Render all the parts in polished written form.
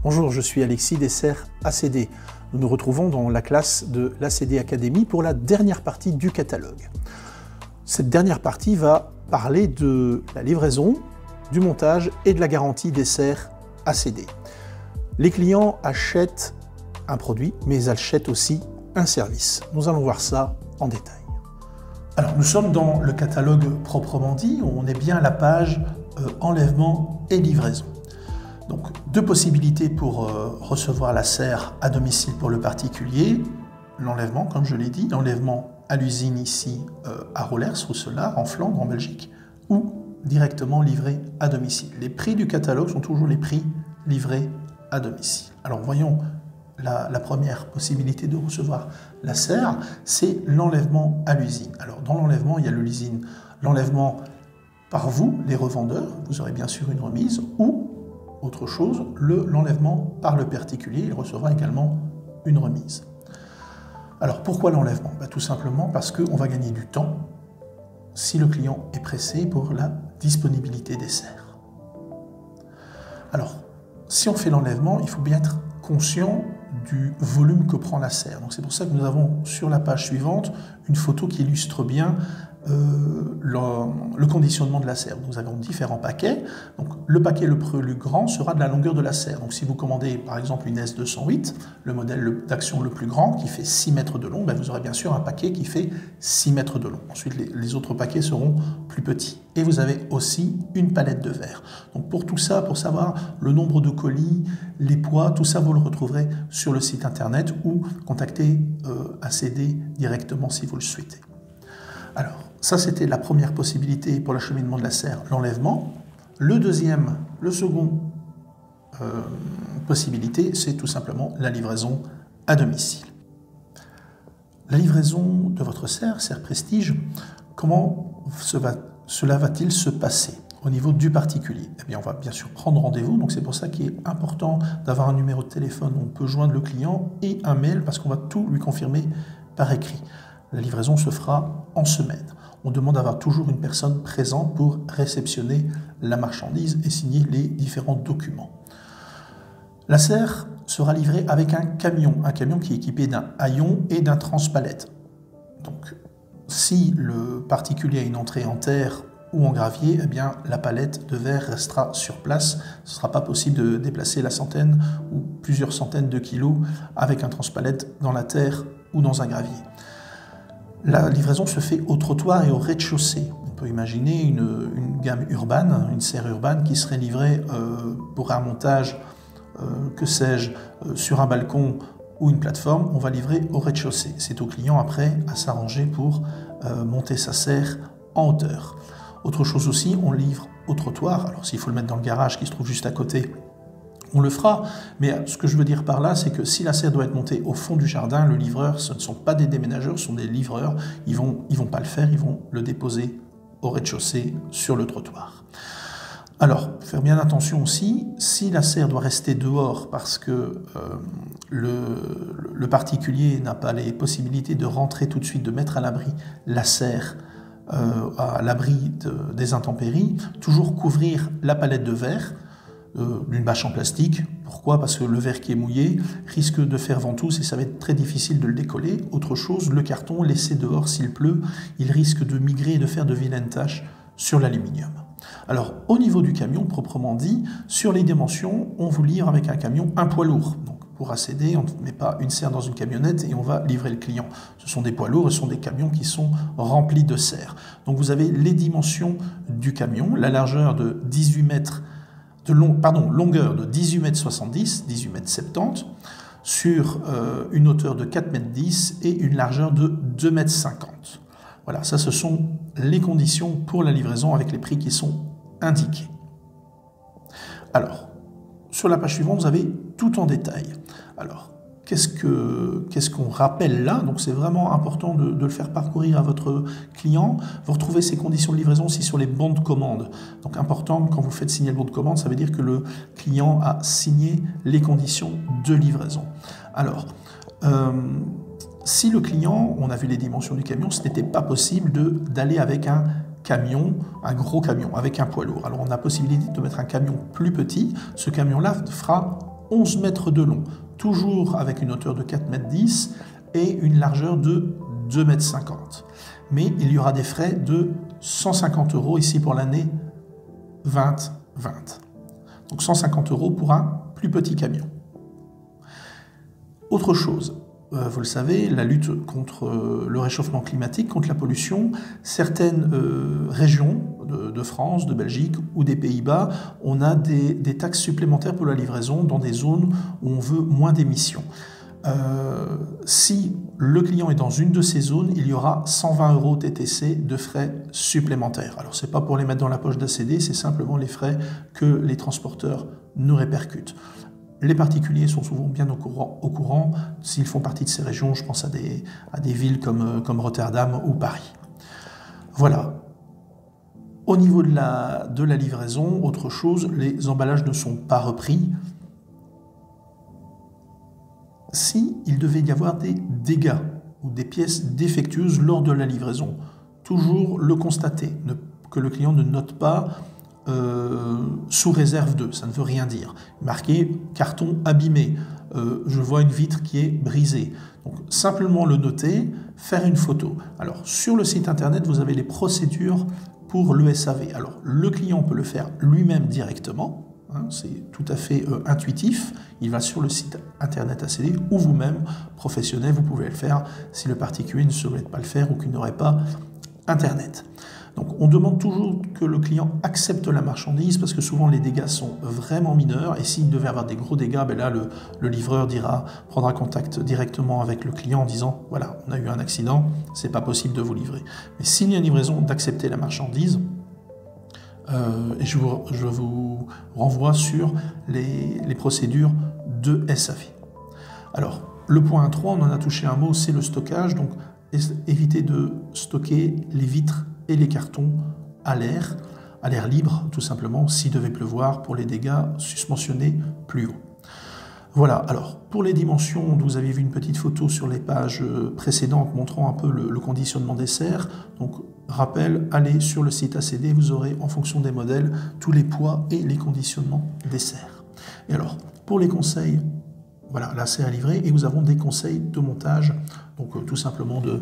Bonjour, je suis Alexis Dessert ACD. Nous nous retrouvons dans la classe de l'ACD Academy pour la dernière partie du catalogue. Cette dernière partie va parler de la livraison, du montage et de la garantie Dessert ACD. Les clients achètent un produit, mais ils achètent aussi un service. Nous allons voir ça en détail. Alors, nous sommes dans le catalogue proprement dit, on est bien à la page enlèvement et livraison. Donc, deux possibilités pour recevoir la serre à domicile pour le particulier. L'enlèvement, comme je l'ai dit, l'enlèvement à l'usine ici à Rollers-Rousselard, en Flandre, en Belgique, ou directement livré à domicile. Les prix du catalogue sont toujours les prix livrés à domicile. Alors, voyons la première possibilité de recevoir la serre, c'est l'enlèvement à l'usine. Alors, dans l'enlèvement, il y a l'usine, l'enlèvement par vous, les revendeurs, vous aurez bien sûr une remise, ou autre chose, l'enlèvement par le particulier, il recevra également une remise. Alors pourquoi l'enlèvement? Tout simplement parce qu'on va gagner du temps si le client est pressé pour la disponibilité des serres. Alors, si on fait l'enlèvement, il faut bien être conscient du volume que prend la serre. Donc c'est pour ça que nous avons sur la page suivante une photo qui illustre bien le conditionnement de la serre. Nous avons différents paquets. Donc, le paquet le plus grand sera de la longueur de la serre. Donc, si vous commandez par exemple une S208, le modèle d'action le plus grand qui fait 6 mètres de long, vous aurez bien sûr un paquet qui fait 6 mètres de long. Ensuite, les autres paquets seront plus petits. Et vous avez aussi une palette de verre. Donc, pour tout ça, pour savoir le nombre de colis, les poids, tout ça, vous le retrouverez sur le site internet ou contactez ACD directement si vous le souhaitez. Alors, ça c'était la première possibilité pour l'acheminement de la serre, l'enlèvement. Le second possibilité, c'est tout simplement la livraison à domicile. La livraison de votre serre Prestige, comment cela va-t-il se passer au niveau du particulier? Eh bien, on va bien sûr prendre rendez-vous, donc c'est pour ça qu'il est important d'avoir un numéro de téléphone où on peut joindre le client et un mail parce qu'on va tout lui confirmer par écrit. La livraison se fera en semaine. On demande d'avoir toujours une personne présente pour réceptionner la marchandise et signer les différents documents. La serre sera livrée avec un camion qui est équipé d'un haillon et d'un transpalette. Donc, si le particulier a une entrée en terre ou en gravier, eh bien, la palette de verre restera sur place. Ce ne sera pas possible de déplacer la centaine ou plusieurs centaines de kilos avec un transpalette dans la terre ou dans un gravier. La livraison se fait au trottoir et au rez-de-chaussée. On peut imaginer une gamme urbaine, une serre urbaine qui serait livrée pour un montage, que sais-je, sur un balcon ou une plateforme. On va livrer au rez-de-chaussée. C'est au client après à s'arranger pour monter sa serre en hauteur. Autre chose aussi, on livre au trottoir. Alors s'il faut le mettre dans le garage qui se trouve juste à côté, on le fera, mais ce que je veux dire par là, c'est que si la serre doit être montée au fond du jardin, le livreur, ce ne sont pas des déménageurs, ce sont des livreurs, ils vont pas le faire, ils vont le déposer au rez-de-chaussée sur le trottoir. Alors, faire bien attention aussi, si la serre doit rester dehors parce que le particulier n'a pas les possibilités de rentrer tout de suite, de mettre à l'abri la serre, à l'abri des intempéries, toujours couvrir la palette de verre, d'une bâche en plastique. Pourquoi? Parce que le verre qui est mouillé risque de faire ventouse et ça va être très difficile de le décoller. Autre chose, le carton laissé dehors s'il pleut, il risque de migrer et de faire de vilaines taches sur l'aluminium. Alors, au niveau du camion, proprement dit, sur les dimensions, on vous livre avec un camion un poids lourd. Donc, pour ACD, on ne met pas une serre dans une camionnette et on va livrer le client. Ce sont des poids lourds, ce sont des camions qui sont remplis de serre. Donc, vous avez les dimensions du camion, la largeur de 18 mètres longueur de 18,70 m, 18,70 m, sur une hauteur de 4,10 m et une largeur de 2,50 m. Voilà, ça ce sont les conditions pour la livraison avec les prix qui sont indiqués. Alors, sur la page suivante, vous avez tout en détail. Alors, qu'est-ce qu'on rappelle là? Donc c'est vraiment important de le faire parcourir à votre client. Vous retrouvez ces conditions de livraison aussi sur les bons de commande. Donc important, quand vous faites signer le bon de commande, ça veut dire que le client a signé les conditions de livraison. Alors, si le client, on a vu les dimensions du camion, ce n'était pas possible d'aller avec un camion, un gros camion, avec un poids lourd. Alors on a possibilité de mettre un camion plus petit. Ce camion-là fera 11 mètres de long, toujours avec une hauteur de 4,10 m et une largeur de 2,50 m. Mais il y aura des frais de 150 € ici pour l'année 2020. Donc 150 € pour un plus petit camion. Autre chose, vous le savez, la lutte contre le réchauffement climatique, contre la pollution, certaines régions de France, de Belgique ou des Pays-Bas, on a des taxes supplémentaires pour la livraison dans des zones où on veut moins d'émissions. Si le client est dans une de ces zones, il y aura 120 € TTC de frais supplémentaires. Alors ce n'est pas pour les mettre dans la poche d'ACD, c'est simplement les frais que les transporteurs nous répercutent. Les particuliers sont souvent bien au courant s'ils font partie de ces régions. Je pense à des villes comme Rotterdam ou Paris. Voilà. Au niveau de la livraison, autre chose, les emballages ne sont pas repris. Si il devait y avoir des dégâts ou des pièces défectueuses lors de la livraison, toujours le constater, que le client ne note pas sous réserve de, ça ne veut rien dire. Marqué carton abîmé, je vois une vitre qui est brisée. Donc simplement le noter, faire une photo. Alors sur le site internet, vous avez les procédures pour le SAV. Alors le client peut le faire lui-même directement, hein, c'est tout à fait intuitif. Il va sur le site internet ACD ou vous-même, professionnel, vous pouvez le faire si le particulier ne souhaite pas le faire ou qu'il n'aurait pas internet. Donc on demande toujours que le client accepte la marchandise parce que souvent les dégâts sont vraiment mineurs et s'il devait avoir des gros dégâts, ben là le livreur prendra contact directement avec le client en disant voilà, on a eu un accident, c'est pas possible de vous livrer. Mais s'il y a une livraison, d'accepter la marchandise. Et je vous renvoie sur les procédures de SAV. Alors, le point 3, on en a touché un mot, c'est le stockage. Donc, évitez de stocker les vitres et les cartons à l'air libre, tout simplement, s'il devait pleuvoir pour les dégâts susmentionnés plus haut. Voilà, alors, pour les dimensions, vous avez vu une petite photo sur les pages précédentes montrant un peu le conditionnement des serres. Donc, rappel, allez sur le site ACD, vous aurez, en fonction des modèles, tous les poids et les conditionnements des serres. Et alors, pour les conseils, voilà, la serre est livrée et nous avons des conseils de montage. Donc, tout simplement de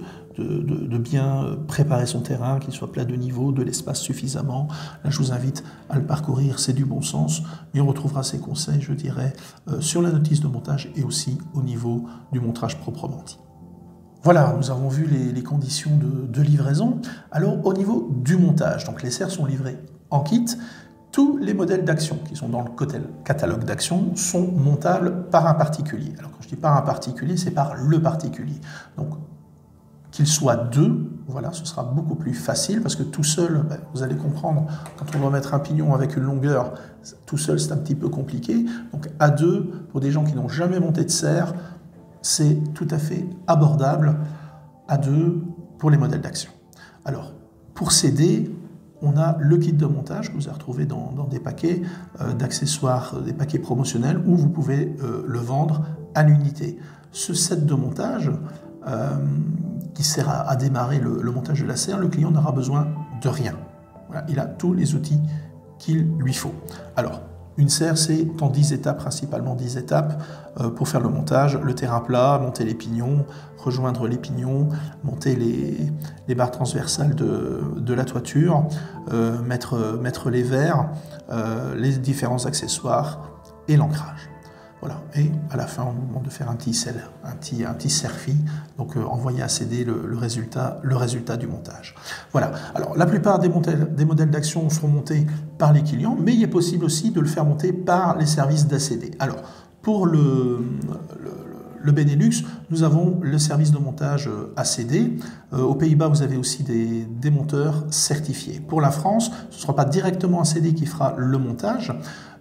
bien préparer son terrain, qu'il soit plat de niveau, de l'espace suffisamment. Là, je vous invite à le parcourir, c'est du bon sens. Mais on retrouvera ces conseils, je dirais, sur la notice de montage et aussi au niveau du montage proprement dit. Voilà, nous avons vu les conditions de livraison. Alors, au niveau du montage, donc les serres sont livrées en kit. Tous les modèles d'action qui sont dans le catalogue d'action sont montables par un particulier. Alors, quand je dis par un particulier, c'est par le particulier. Donc, qu'il soit deux, voilà, ce sera beaucoup plus facile parce que tout seul, ben, vous allez comprendre, quand on doit mettre un pignon avec une longueur, tout seul, c'est un petit peu compliqué. Donc, à deux, pour des gens qui n'ont jamais monté de serre, c'est tout à fait abordable à deux pour les modèles d'action. Alors, pour CD, on a le kit de montage que vous avez retrouvé dans des paquets d'accessoires, des paquets promotionnels où vous pouvez le vendre à l'unité. Ce set de montage qui sert à démarrer le montage de la serre, le client n'aura besoin de rien. Voilà, il a tous les outils qu'il lui faut. Alors, une serre, c'est en 10 étapes, principalement 10 étapes, pour faire le montage. Le terrain plat, monter les pignons, rejoindre les pignons, monter les barres transversales de la toiture, mettre les verres, les différents accessoires et l'ancrage. Voilà. Et à la fin, on nous demande de faire un petit selfie, donc envoyer à CD le résultat du montage. Voilà. Alors, la plupart des modèles d'action seront montés par les clients, mais il est possible aussi de le faire monter par les services d'ACD. Alors, pour le Benelux, nous avons le service de montage ACD. Aux Pays-Bas, vous avez aussi des monteurs certifiés. Pour la France, ce ne sera pas directement ACD qui fera le montage,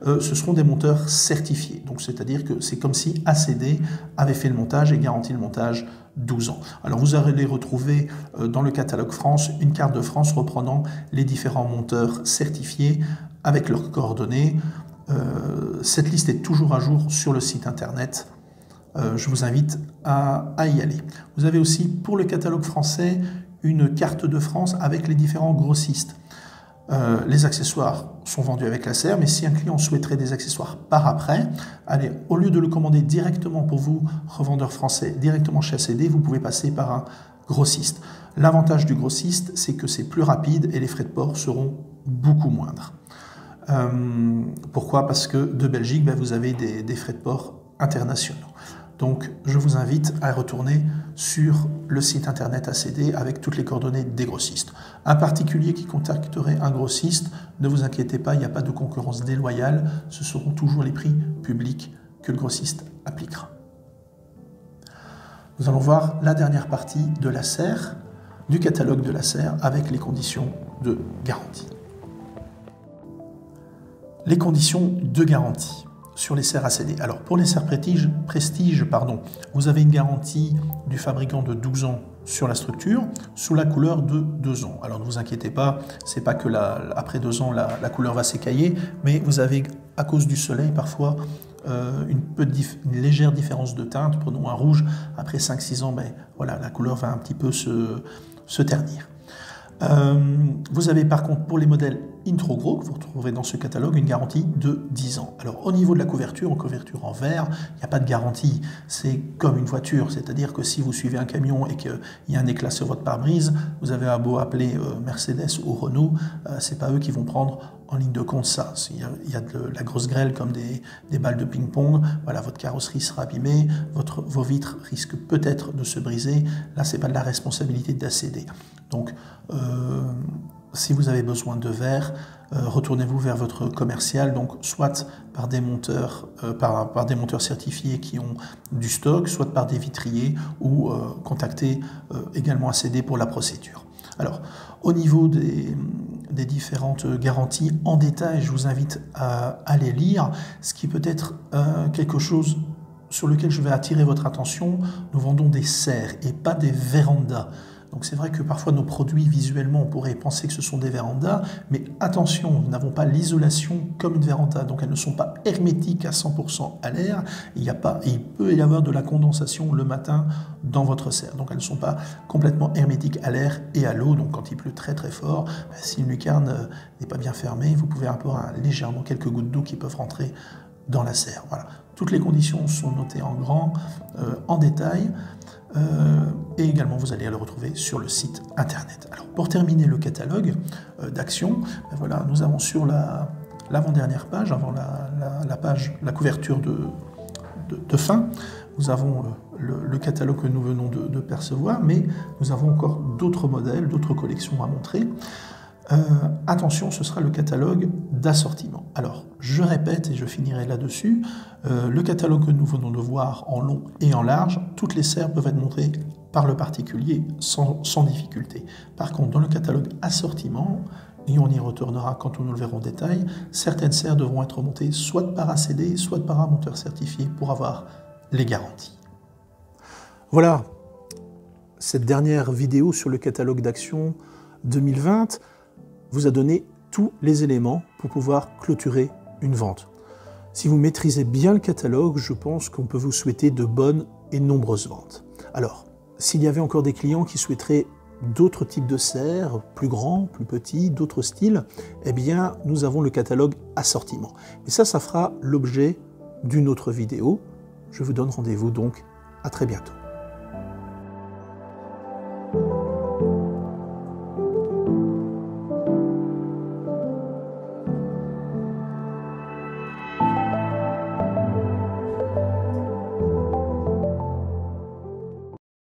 ce seront des monteurs certifiés. Donc, c'est-à-dire que c'est comme si ACD avait fait le montage et garanti le montage 12 ans. Alors, vous allez retrouver dans le catalogue France une carte de France reprenant les différents monteurs certifiés avec leurs coordonnées. Cette liste est toujours à jour sur le site internet. Je vous invite à y aller. Vous avez aussi pour le catalogue français une carte de France avec les différents grossistes. Les accessoires sont vendus avec la serre, mais si un client souhaiterait des accessoires par après, allez, au lieu de le commander directement pour vous, revendeur français, directement chez ACD, vous pouvez passer par un grossiste. L'avantage du grossiste, c'est que c'est plus rapide et les frais de port seront beaucoup moindres. Pourquoi? Parce que de Belgique, vous avez des frais de port internationaux. Donc, je vous invite à retourner sur le site internet ACD avec toutes les coordonnées des grossistes. Un particulier qui contacterait un grossiste, ne vous inquiétez pas, il n'y a pas de concurrence déloyale, ce seront toujours les prix publics que le grossiste appliquera. Nous allons voir la dernière partie de la serre, du catalogue de la serre avec les conditions de garantie. Les conditions de garantie sur les serres ACD. Alors, pour les serres Prestige, vous avez une garantie du fabricant de 12 ans sur la structure, sous la couleur de 2 ans. Alors, ne vous inquiétez pas, c'est pas que après 2 ans, la couleur va s'écailler, mais vous avez, à cause du soleil, parfois, une légère différence de teinte. Prenons un rouge, après 5-6 ans, voilà, la couleur va un petit peu se ternir. Vous avez par contre pour les modèles Intro Gros que vous retrouvez dans ce catalogue une garantie de 10 ans. Alors au niveau de la couverture, en couverture en verre, il n'y a pas de garantie, c'est comme une voiture, c'est-à-dire que si vous suivez un camion et qu'il y a un éclat sur votre pare-brise, vous avez un beau appeler Mercedes ou Renault, c'est pas eux qui vont prendre en ligne de compte ça. Il y a de la grosse grêle comme des balles de ping-pong, voilà, votre carrosserie sera abîmée, vos vitres risquent peut-être de se briser, là c'est pas de la responsabilité d'ACD. Donc si vous avez besoin de verre, retournez-vous vers votre commercial, donc soit par des monteurs, par des monteurs certifiés qui ont du stock, soit par des vitriers, ou contactez également ACD pour la procédure. Alors, au niveau des différentes garanties en détail, je vous invite à les lire, ce qui peut être quelque chose sur lequel je vais attirer votre attention. Nous vendons des serres et pas des vérandas. Donc c'est vrai que parfois nos produits, visuellement, on pourrait penser que ce sont des vérandas, mais attention, nous n'avons pas l'isolation comme une véranda, donc elles ne sont pas hermétiques à 100% à l'air, il peut y avoir de la condensation le matin dans votre serre, donc elles ne sont pas complètement hermétiques à l'air et à l'eau, donc quand il pleut très très fort, si une lucarne n'est pas bien fermée, vous pouvez avoir légèrement quelques gouttes d'eau qui peuvent rentrer dans la serre. Voilà. Toutes les conditions sont notées en grand, en détail, et également vous allez le retrouver sur le site internet. Alors pour terminer le catalogue d'Action, voilà, nous avons sur l'avant-dernière page, avant la couverture de fin, nous avons le catalogue que nous venons de percevoir, mais nous avons encore d'autres modèles, d'autres collections à montrer. Attention, ce sera le catalogue d'assortiment. Alors, je répète et je finirai là-dessus, le catalogue que nous venons de voir en long et en large, toutes les serres peuvent être montrées par le particulier sans difficulté. Par contre, dans le catalogue assortiment, et on y retournera quand nous le verrons en détail, certaines serres devront être montées soit par ACD, soit par un monteur certifié pour avoir les garanties. Voilà, cette dernière vidéo sur le catalogue d'Action 2020 vous a donné tous les éléments pour pouvoir clôturer une vente. Si vous maîtrisez bien le catalogue, je pense qu'on peut vous souhaiter de bonnes et nombreuses ventes. Alors, s'il y avait encore des clients qui souhaiteraient d'autres types de serres, plus grands, plus petits, d'autres styles, eh bien, nous avons le catalogue assortiment. Et ça fera l'objet d'une autre vidéo. Je vous donne rendez-vous donc à très bientôt.